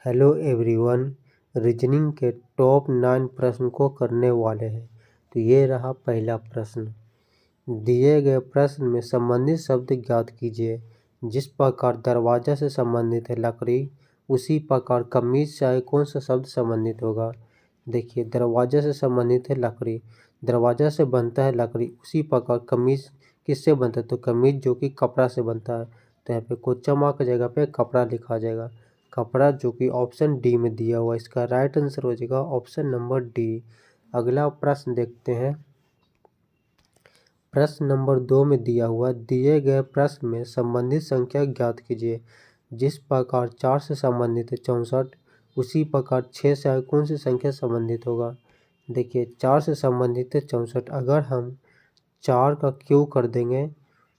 Hello everyone. Reasoning के top 9 प्रश्न को करने वाले हैं। तो ये रहा पहला प्रश्न। दिए गए प्रश्न में संबंधित शब्द ज्ञात कीजिए। जिस प्रकार दरवाजा से संबंधित है लकड़ी, उसी प्रकार कमीज से आगे कौन सा शब्द संबंधित होगा। देखिए, दरवाजा से संबंधित है लकड़ी, दरवाजा से बनता है लकड़ी, उसी प्रकार कमीज किससे बनता है, तो कमीज जो कि कपड़ा से बनता है। तो यहाँ पे क्वेश्चन मार्क की जगह पे कपड़ा लिखा जाएगा, कपड़ा, जो कि ऑप्शन डी में दिया हुआ है। इसका राइट आंसर हो जाएगा ऑप्शन नंबर डी। अगला प्रश्न देखते हैं। प्रश्न नंबर 2 में दिया हुआ, दिए गए प्रश्न में संबंधित संख्या ज्ञात कीजिए। जिस प्रकार 4 से संबंधित है 64, उसी प्रकार 6 से आगे कौन सी संख्या संबंधित होगा। देखिए, 4 से संबंधित है 64, अगर हम 4 का क्यूब कर देंगे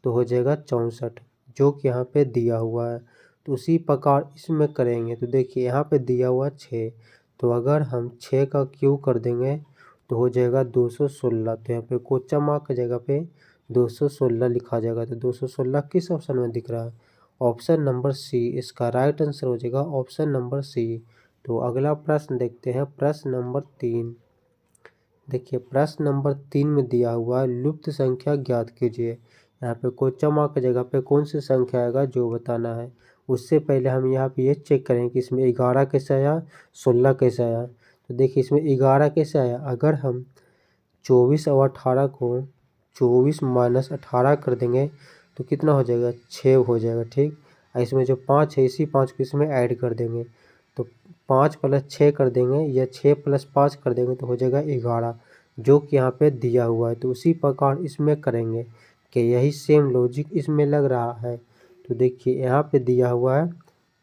तो हो जाएगा 64, जो कि यहाँ पे दिया हुआ है। तो उसी प्रकार इसमें करेंगे तो देखिए, यहाँ पे दिया हुआ 6, तो अगर हम 6 का क्यूब कर देंगे तो हो जाएगा 216। तो यहाँ पे क्वेश्चन मार्क की जगह पे 216 लिखा जाएगा। तो 216 किस ऑप्शन में दिख रहा है, ऑप्शन नंबर सी। इसका राइट आंसर हो जाएगा ऑप्शन नंबर सी। तो अगला प्रश्न देखते हैं, प्रश्न नंबर 3। देखिए, प्रश्न नंबर 3 में दिया हुआ है, लुप्त संख्या ज्ञात कीजिए। यहाँ पे क्वेश्चन मार्क की जगह पे कौन सी संख्या आएगा जो बताना है। उससे पहले हम यहाँ पे ये चेक करें कि इसमें 11 कैसे आया, 16 कैसे आया। तो देखिए, इसमें 11 कैसे आया, अगर हम 24 और 18 को 24 माइनस 18 कर देंगे तो कितना हो जाएगा, 6 हो जाएगा। ठीक, और इसमें जो 5 है, इसी 5 को इसमें ऐड कर देंगे तो 5 + 6 कर देंगे, या 6 + 5 कर देंगे तो हो जाएगा 11, जो कि यहाँ पे दिया हुआ है। तो उसी प्रकार इसमें करेंगे कि यही सेम लॉजिक इसमें लग रहा है। तो देखिए, यहाँ पे दिया हुआ है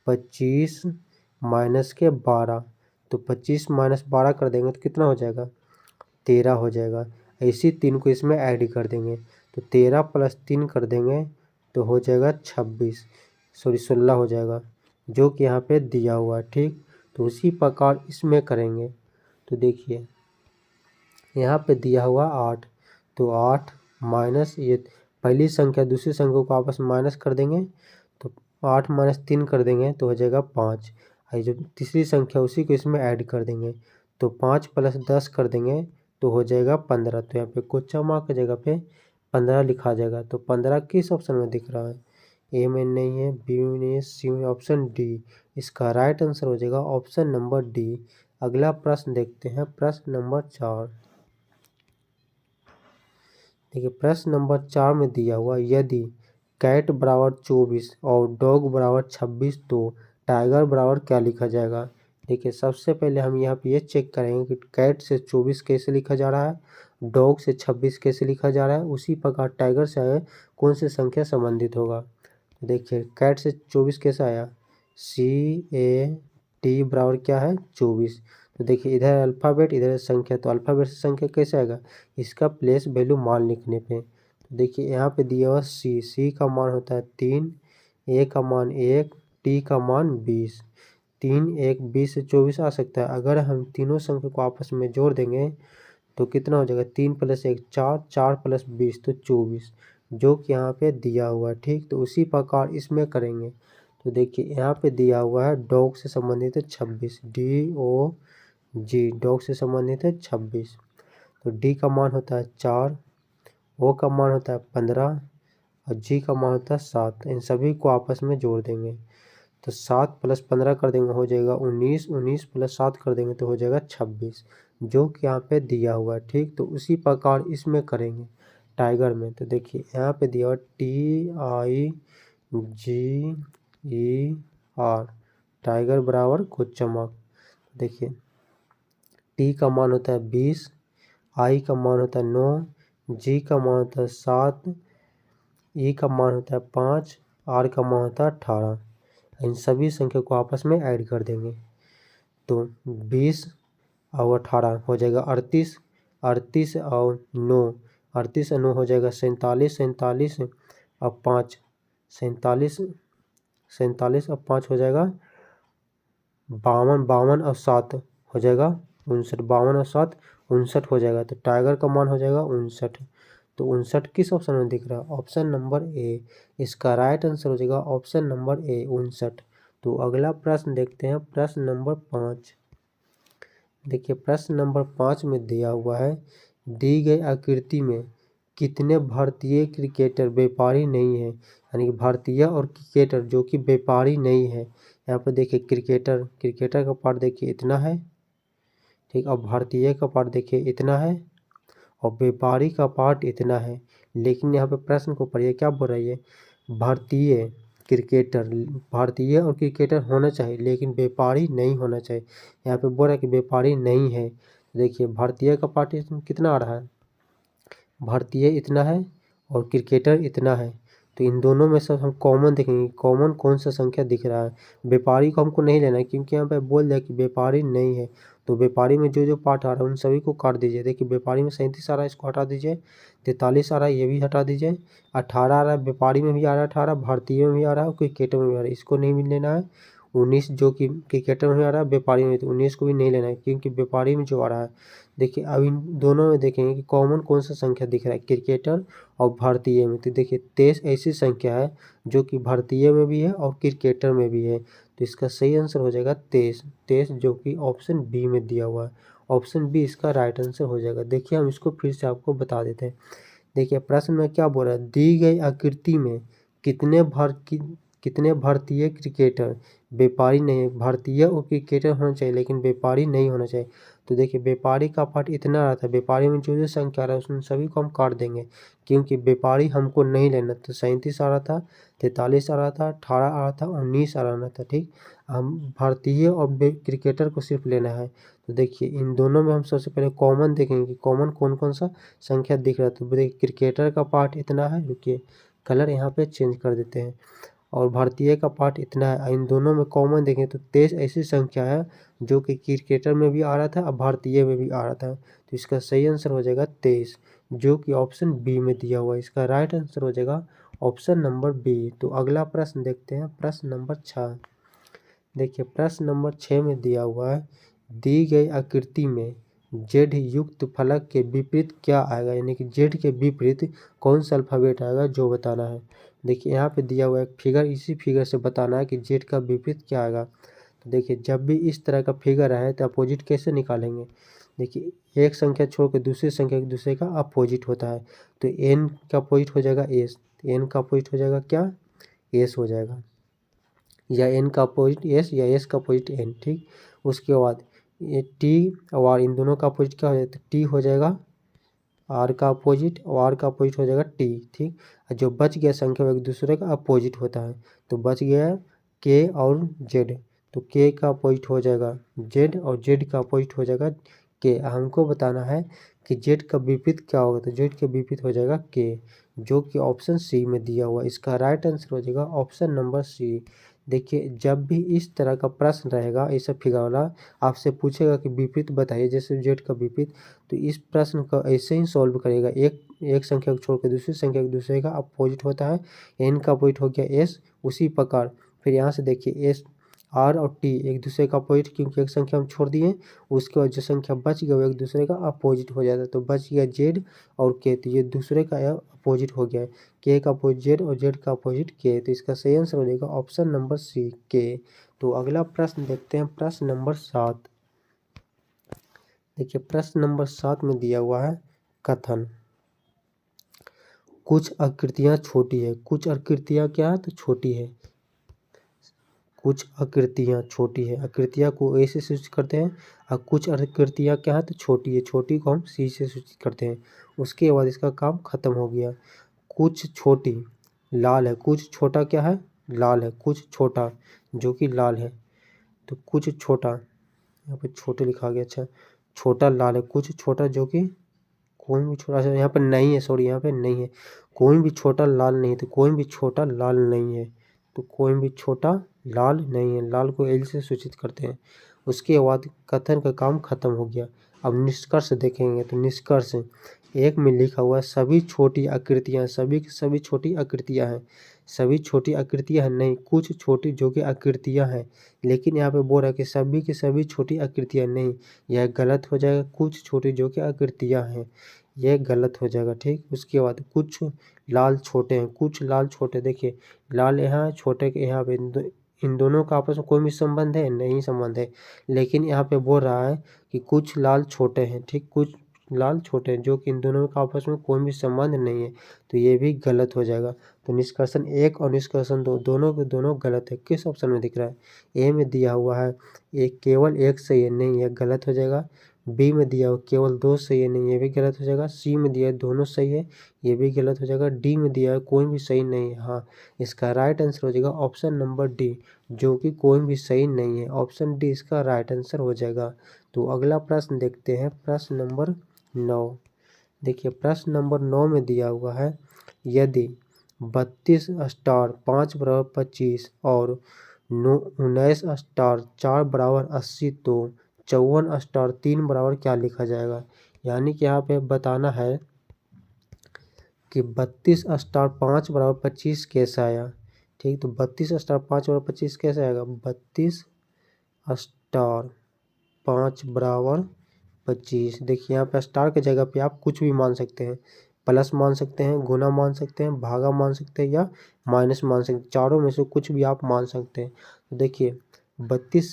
25 माइनस के 12, तो 25 माइनस 12 कर देंगे तो कितना हो जाएगा, 13 हो जाएगा। इसी 3 को इसमें ऐड कर देंगे तो 13 + 3 कर देंगे तो हो जाएगा 16 हो जाएगा, जो कि यहाँ पे दिया हुआ है। ठीक, तो उसी प्रकार इसमें करेंगे। तो देखिए, यहाँ पे दिया हुआ 8, तो 8 माइनस ये पहली संख्या दूसरी संख्या को आपस में माइनस कर देंगे तो 8 माइनस 3 कर देंगे तो हो जाएगा 5। और जो तीसरी संख्या उसी को इसमें ऐड कर देंगे तो 5 + 10 कर देंगे तो हो जाएगा 15। तो यहाँ पे क्वेश्चन मार्क की जगह पे 15 लिखा जाएगा। तो 15 किस ऑप्शन में दिख रहा है, ए में नहीं है, बी में नहीं है, सी में, ऑप्शन डी। इसका राइट आंसर हो जाएगा ऑप्शन नंबर डी। अगला प्रश्न देखते हैं, प्रश्न नंबर 4। देखिए, प्रश्न नंबर 4 में दिया हुआ, यदि कैट बराबर 24 और डॉग बराबर 26 तो टाइगर बराबर क्या लिखा जाएगा। देखिए, सबसे पहले हम यहाँ पे ये चेक करेंगे कि कैट से 24 कैसे लिखा जा रहा है, डॉग से 26 कैसे लिखा जा रहा है, उसी प्रकार टाइगर से आगे कौन सी संख्या संबंधित होगा। देखिए, कैट से 24 कैसे आया, CAT बराबर क्या है, 24। तो देखिए, इधर अल्फ़ाबेट इधर संख्या, तो अल्फ़ाबेट से संख्या कैसे आएगा, इसका प्लेस वैल्यू मान लिखने पे। तो देखिए, यहाँ पे दिया हुआ सी का मान होता है 3, ए का मान 1, टी का मान 20। 3, 1, 20 से 24 आ सकता है। अगर हम तीनों संख्या को आपस में जोड़ देंगे तो कितना हो जाएगा, 3 + 1 4, 4 + 20 तो 24, जो कि यहाँ पे दिया हुआ है। ठीक, तो उसी प्रकार इसमें करेंगे। तो देखिए, यहाँ पे दिया हुआ है डॉग से संबंधित है 26, DOG, डॉग से संबंधित है 26। तो डी का मान होता है 4, ओ का मान होता है 15 और जी का मान होता है 7। इन सभी को आपस में जोड़ देंगे तो 7 + 15 कर देंगे हो जाएगा 19, 19 + 7 कर देंगे तो हो जाएगा 26, जो कि यहाँ पे दिया हुआ है। ठीक, तो उसी प्रकार इसमें करेंगे टाइगर में। तो देखिए, यहाँ पे दिया हुआ TIGER, टाइगर बराबर क्वेश्चन मार्क। देखिए, टी का मान होता है 20, आई का मान होता है 9, जी का मान होता है 7, ई का मान होता है 5, आर का मान होता है 18। इन सभी संख्या को आपस में ऐड कर देंगे तो 20 और 18 हो जाएगा 38, 38 और 9, 38 और 9 हो जाएगा 47, 47 और 5, 47, 47 और 5 हो जाएगा 52, 52 और 7 हो जाएगा 59, 52 और 7 59 हो जाएगा। तो टाइगर का मान हो जाएगा 59। तो 59 किस ऑप्शन में दिख रहा है, ऑप्शन नंबर ए। इसका राइट आंसर हो जाएगा ऑप्शन नंबर ए, 59। तो अगला प्रश्न देखते हैं, प्रश्न नंबर 5। देखिए प्रश्न नंबर 5 में दिया हुआ है, दी गई आकृति में कितने भारतीय क्रिकेटर व्यापारी नहीं है। यानी कि भारतीय और क्रिकेटर जो कि व्यापारी नहीं है। यहाँ पर देखिए क्रिकेटर का पार्ट देखिए इतना है, ठीक। और भारतीय का पार्ट देखिए इतना है और व्यापारी का पार्ट इतना है। लेकिन यहाँ पे प्रश्न को पढ़िए, क्या बोल रही है, भारतीय और क्रिकेटर होना चाहिए लेकिन व्यापारी नहीं होना चाहिए। यहाँ पे बोल रहा है कि व्यापारी नहीं है। देखिए भारतीय का पार्ट कितना आ रहा है, भारतीय इतना है और क्रिकेटर इतना है। तो इन दोनों में से हम कॉमन देखेंगे, कॉमन कौन सा संख्या दिख रहा है। व्यापारी को हमको नहीं लेना है क्योंकि यहाँ पे बोल दिया कि व्यापारी नहीं है। तो व्यापारी में जो जो पार्ट आ रहा है उन सभी को काट दीजिए। देखिए व्यापारी में 37 आ रहा है, इसको हटा दीजिए। 43 आ रहा है, ये भी हटा दीजिए। 18 आ रहा है, व्यापारी में भी आ रहा है 18, भारतीय में भी आ रहा है और क्रिकेटर में भी आ रहा है, इसको नहीं भी लेना है। 19 जो कि क्रिकेटर में आ रहा है, व्यापारी में, तो 19 को भी नहीं लेना है क्योंकि व्यापारी में जो आ रहा है। देखिए अब इन दोनों में देखेंगे कि कॉमन कौन सा संख्या दिख रहा है क्रिकेटर और भारतीय में। तो देखिए 23 ऐसी संख्या है जो कि भारतीय में भी है और क्रिकेटर में भी है। तो इसका सही आंसर हो जाएगा 23 जो कि ऑप्शन बी में दिया हुआ है। ऑप्शन बी इसका राइट आंसर हो जाएगा। देखिए हम इसको फिर से आपको बता देते हैं। देखिए प्रश्न में क्या बोल रहा है, दी गई आकृति में कितने भारतीय क्रिकेटर व्यापारी नहीं है। भारतीय और क्रिकेटर होना चाहिए लेकिन व्यापारी नहीं होना चाहिए। तो देखिए व्यापारी का पार्ट इतना रहा था, व्यापारी में जो जो संख्या रहा है उसमें सभी को हम काट देंगे क्योंकि व्यापारी हमको नहीं लेना। तो 37 आ रहा था, 43 आ रहा था, 18 आ रहा था, 19 आ रहा था, ठीक। हम भारतीय और क्रिकेटर को सिर्फ लेना है। तो देखिए इन दोनों में हम सबसे पहले कॉमन देखेंगे कि कॉमन कौन कौन सा संख्या दिख रहा है। तो देखिए क्रिकेटर का पार्ट इतना है, रुकिए कलर यहाँ पे चेंज कर देते हैं, और भारतीय का पार्ट इतना है। इन दोनों में कॉमन देखें तो 23 ऐसी संख्या है जो कि क्रिकेटर में भी आ रहा था और भारतीय में भी आ रहा था। तो इसका सही आंसर हो जाएगा 23 जो कि ऑप्शन बी में दिया हुआ है। इसका राइट आंसर हो जाएगा ऑप्शन नंबर बी। तो अगला प्रश्न देखते हैं, प्रश्न नंबर 6। देखिए प्रश्न नंबर 6 में दिया हुआ है, दी गई आकृति में जेड युक्त फलक के विपरीत क्या आएगा। यानी कि जेड के विपरीत कौन सा अल्फाबेट आएगा जो बताना है। देखिए यहाँ पे दिया हुआ है फिगर, इसी फिगर से बताना है कि जेड का विपरीत क्या आएगा। तो देखिए जब भी इस तरह का फिगर आए तो अपोजिट कैसे निकालेंगे। देखिए एक संख्या छोड़ के दूसरी संख्या एक दूसरे का अपोजिट होता है। तो एन का अपोजिट हो जाएगा एस, एन का अपोजिट हो जाएगा क्या, एस हो जाएगा, या एन का अपोजिट एस या एस का अपोजिट एन, ठीक। उसके बाद ये टी और इन दोनों का अपोजिट क्या हो जाएगा, टी हो जाएगा आर का अपोजिट और आर का अपोजिट हो जाएगा टी, ठीक। जो बच गया संख्या वो एक दूसरे का अपोजिट होता है। तो बच गया के और जेड, तो के का अपोजिट हो जाएगा जेड और जेड का अपोजिट हो जाएगा के। हमको बताना है कि जेड का विपरीत क्या होगा। तो जेड के विपरीत हो जाएगा के जो कि ऑप्शन सी में दिया हुआ। इसका राइट आंसर हो जाएगा ऑप्शन नंबर सी। देखिए जब भी इस तरह का प्रश्न रहेगा, ऐसा फिगर वाला, आपसे पूछेगा कि विपरीत बताइए, जैसे जेड का विपरीत, तो इस प्रश्न का ऐसे ही सॉल्व करेगा। एक संख्या को छोड़ कर दूसरी संख्या एक दूसरे का अपोजिट होता है। एन का अपोजिट हो गया एस, उसी प्रकार फिर यहाँ से देखिए एस आर और टी एक दूसरे का अपोजिट, क्योंकि एक संख्या हम छोड़ दिए, उसके बाद जो संख्या बच गया वो एक दूसरे का अपोजिट हो जाता है। तो बच गया जेड और के, तो ये दूसरे का अपोजिट हो गया है। के का अपोजिट जेड और जेड का अपोजिट के। तो इसका सही आंसर हो जाएगा ऑप्शन नंबर सी के। तो अगला प्रश्न देखते हैं, प्रश्न नंबर 7। देखिए प्रश्न नंबर 7 में दिया हुआ है कथन, कुछ आकृतियां छोटी है। कुछ आकृतियां क्या है, तो छोटी है। कुछ आकृतियां छोटी है, आकृतियां को ए से सूचित करते हैं, और कुछ आकृतियां क्या है, तो छोटी है, छोटी को हम सी से सूचित करते हैं। उसके बाद इसका काम खत्म हो गया। कुछ छोटी लाल है, कुछ छोटा क्या है, लाल है, कुछ छोटा जो कि लाल है। तो कुछ छोटा, यहाँ पे छोटे लिखा गया, अच्छा छोटा लाल है, कुछ छोटा जो कि कोई भी छोटा सा, यहाँ पर नहीं है, सॉरी यहाँ पे नहीं है, कोई भी छोटा लाल नहीं, तो कोई भी छोटा लाल नहीं है। तो कोई भी छोटा लाल नहीं है, लाल को एल से सूचित करते हैं। उसके बाद कथन का काम खत्म हो गया। अब निष्कर्ष देखेंगे, तो निष्कर्ष एक में लिखा हुआ है सभी छोटी आकृतियां, सभी की सभी छोटी आकृतियां हैं। सभी छोटी आकृतियां हैं नहीं, कुछ छोटी जो कि आकृतियां हैं। लेकिन यहाँ पे बोल रहा है कि सभी की सभी छोटी आकृतियां नहीं, यह गलत हो जाएगा। कुछ छोटी जो कि आकृतियां हैं, यह गलत हो जाएगा, ठीक। उसके बाद कुछ लाल छोटे हैं, कुछ लाल छोटे, देखिए लाल यहाँ है, छोटे के यहाँ पे इन दोनों का आपस में कोई भी संबंध है? नहीं संबंध है। लेकिन यहाँ पे बोल रहा है कि कुछ लाल छोटे हैं, ठीक, कुछ लाल छोटे हैं, जो कि इन दोनों का आपस में कोई भी संबंध नहीं है, तो ये भी गलत हो जाएगा। तो निष्कर्षण 1 और निष्कर्षण 2 दोनों के दोनों गलत है। किस ऑप्शन में दिख रहा है? ए में दिया हुआ है एक केवल एक सही है, नहीं, ये गलत हो जाएगा। बी में दिया हुआ केवल 2 सही है, नहीं, ये भी गलत हो जाएगा। सी में दिया है दोनों सही है, ये भी गलत हो जाएगा। डी में दिया है कोई भी सही नहीं है। हाँ, इसका राइट आंसर हो जाएगा ऑप्शन नंबर डी, जो कि कोई भी सही नहीं है। ऑप्शन डी इसका राइट आंसर हो जाएगा। तो अगला प्रश्न देखते हैं, प्रश्न नंबर 9। देखिए प्रश्न नंबर 9 में दिया हुआ है यदि 32 स्टार 5 बराबर 25 और 19 स्टार 4 बराबर 80 तो 54 स्टार 3 बराबर क्या लिखा जाएगा? यानी कि यहाँ पे बताना है कि 32 स्टार 5 बराबर 25 कैसे आया। ठीक, तो 32 स्टार 5 बराबर 25 कैसे आएगा? 32 स्टार 5 बराबर 25। देखिए यहाँ पे स्टार की जगह पे आप कुछ भी मान सकते हैं, प्लस मान सकते हैं, गुना मान सकते हैं, भागा मान सकते हैं या माइनस मान सकते हैं, चारों में से कुछ भी आप मान सकते हैं। तो देखिए 32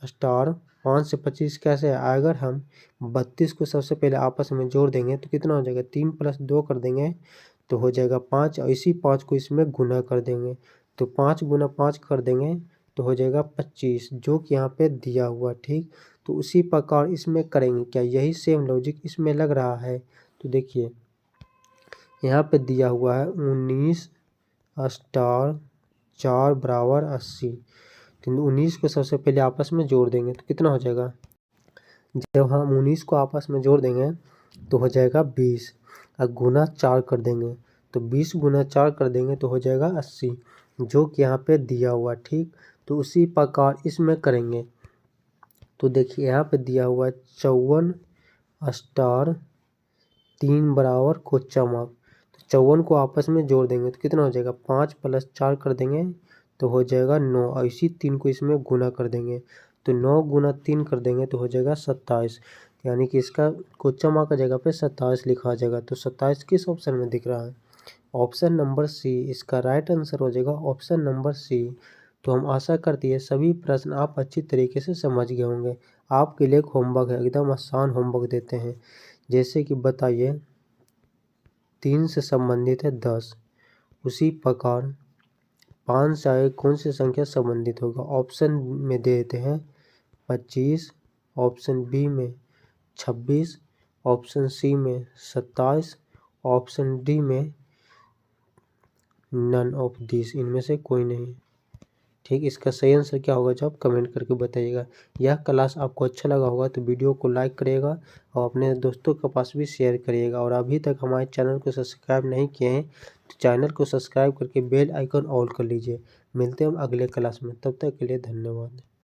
स्टार 5 से 25 कैसे है? अगर हम 32 को सबसे पहले आपस में जोड़ देंगे तो कितना हो जाएगा? 3 + 2 कर देंगे तो हो जाएगा 5, और इसी 5 को इसमें गुना कर देंगे तो 5 × 5 कर देंगे तो हो जाएगा 25, जो कि यहाँ पे दिया हुआ। ठीक, तो उसी प्रकार इसमें करेंगे क्या? यही सेम लॉजिक इसमें लग रहा है। तो देखिए यहाँ पे दिया हुआ है 19 स्टार 4 बराबर 80। तो 19 को सबसे पहले आपस में जोड़ देंगे तो कितना हो जाएगा? जब हम 19 को आपस में जोड़ देंगे तो हो जाएगा 20, और गुना 4 कर देंगे तो 20 × 4 कर देंगे तो हो जाएगा 80, जो कि यहाँ पे दिया हुआ। ठीक, तो उसी प्रकार इसमें करेंगे। तो देखिए यहाँ पे दिया हुआ है 54 स्टार 3 बराबर क्वेश्चन मार्क। तो 54 को आपस में जोड़ देंगे तो कितना हो जाएगा? 5 + 4 कर देंगे तो हो जाएगा 9, और इसी 3 को इसमें गुना कर देंगे तो 9 × 3 कर देंगे तो हो जाएगा 27। यानी कि इसका क्वेश्चन मार्क का जगह पे 27 लिखा जाएगा। तो 27 किस ऑप्शन में दिख रहा है? ऑप्शन नंबर सी इसका राइट आंसर हो जाएगा, ऑप्शन नंबर सी। तो हम आशा करती है सभी प्रश्न आप अच्छी तरीके से समझ गए होंगे। आपके लिए एक होमवर्क है, एकदम आसान होमवर्क देते हैं। जैसे कि बताइए 3 से संबंधित है 10, उसी प्रकार 5 से आगे कौन सी संख्या संबंधित होगा? ऑप्शन में दे देते हैं 25, ऑप्शन बी में 26, ऑप्शन सी में 27, ऑप्शन डी में नन ऑफ दिस, इनमें से कोई नहीं। ठीक, इसका सही आंसर क्या होगा जो आप कमेंट करके बताइएगा। यह क्लास आपको अच्छा लगा होगा तो वीडियो को लाइक करिएगा और अपने दोस्तों के पास भी शेयर करिएगा। और अभी तक हमारे चैनल को सब्सक्राइब नहीं किए हैं तो चैनल को सब्सक्राइब करके बेल आइकन ऑल कर लीजिए। मिलते हैं हम अगले क्लास में, तब तक के लिए धन्यवाद।